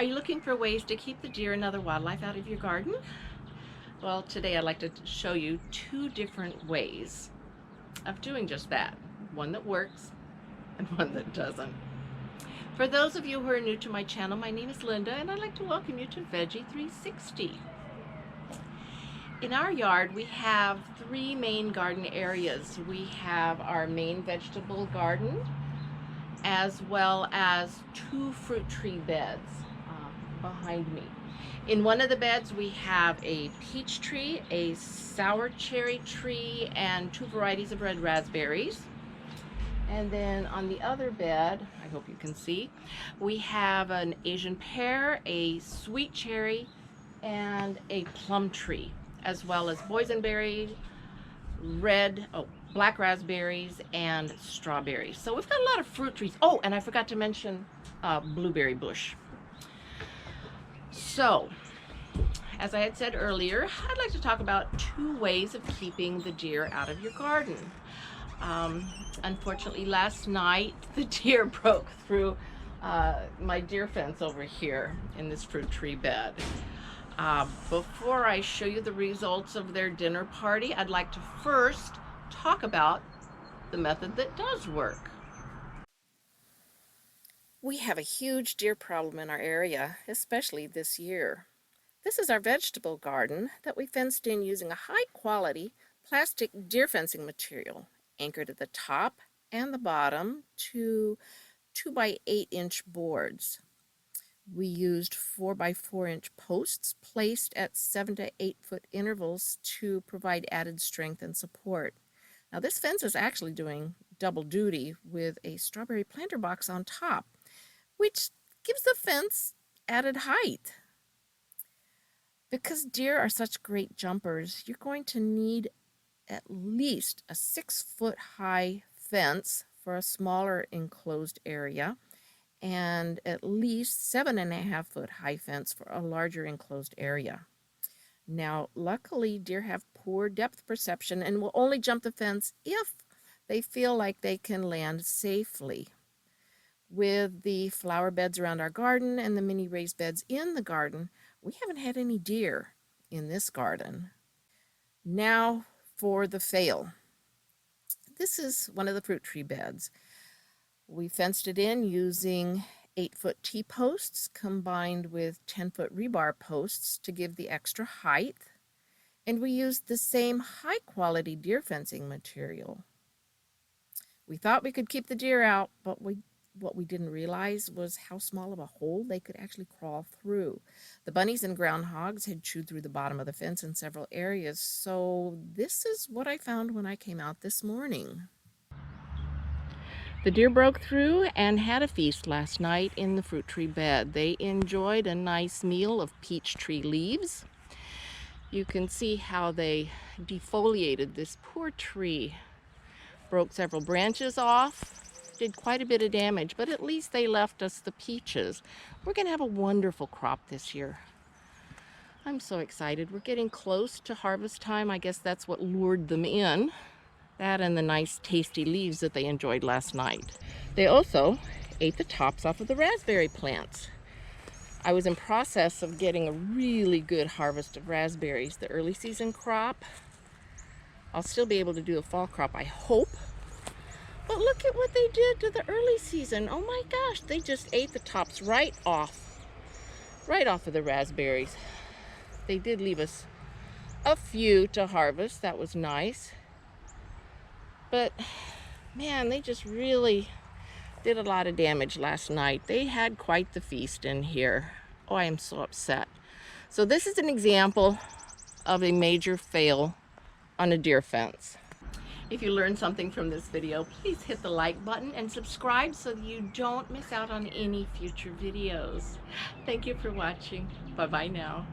Are you looking for ways to keep the deer and other wildlife out of your garden? Well, today I'd like to show you two different ways of doing just that. One that works and one that doesn't. For those of you who are new to my channel, my name is Linda and I'd like to welcome you to Veggie 360. In our yard, we have three main garden areas. We have our main vegetable garden, as well as two fruit tree beds behind me. In one of the beds we have a peach tree, a sour cherry tree, and two varieties of red raspberries. And then on the other bed, I hope you can see, we have an Asian pear, a sweet cherry, and a plum tree, as well as boysenberry, black raspberries, and strawberries. So we've got a lot of fruit trees. Oh, and I forgot to mention blueberry bush. So, as I had said earlier, I'd like to talk about two ways of keeping the deer out of your garden. Unfortunately, last night the deer broke through my deer fence over here in this fruit tree bed. Before I show you the results of their dinner party, I'd like to first talk about the method that does work. We have a huge deer problem in our area, especially this year. This is our vegetable garden that we fenced in using a high-quality plastic deer fencing material, anchored at the top and the bottom to 2 by 8 inch boards. We used 4 by 4 inch posts placed at 7 to 8 foot intervals to provide added strength and support. Now this fence is actually doing double duty with a strawberry planter box on top, which gives the fence added height. Because deer are such great jumpers, you're going to need at least a 6-foot high fence for a smaller enclosed area and at least 7.5-foot high fence for a larger enclosed area. Now, luckily, deer have poor depth perception and will only jump the fence if they feel like they can land safely. With the flower beds around our garden and the mini raised beds in the garden, we haven't had any deer in this garden. Now for the fail. This is one of the fruit tree beds. We fenced it in using 8-foot T-posts combined with 10-foot rebar posts to give the extra height. And we used the same high-quality deer fencing material. We thought we could keep the deer out, but what we didn't realize was how small of a hole they could actually crawl through. The bunnies and groundhogs had chewed through the bottom of the fence in several areas, so this is what I found when I came out this morning. The deer broke through and had a feast last night in the fruit tree bed. They enjoyed a nice meal of peach tree leaves. You can see how they defoliated this poor tree. Broke several branches off, did quite a bit of damage, but at least they left us the peaches. We're going to have a wonderful crop this year. I'm so excited. We're getting close to harvest time. I guess that's what lured them in. That and the nice tasty leaves that they enjoyed last night. They also ate the tops off of the raspberry plants. I was in process of getting a really good harvest of raspberries, the early season crop. I'll still be able to do a fall crop, I hope. But look at what they did to the early season. Oh my gosh, they just ate the tops right off of the raspberries. They did leave us a few to harvest. That was nice. But man, they just really did a lot of damage last night. They had quite the feast in here. Oh, I am so upset. So this is an example of a major fail on a deer fence. If you learned something from this video, please hit the like button and subscribe so you don't miss out on any future videos. Thank you for watching. Bye-bye now.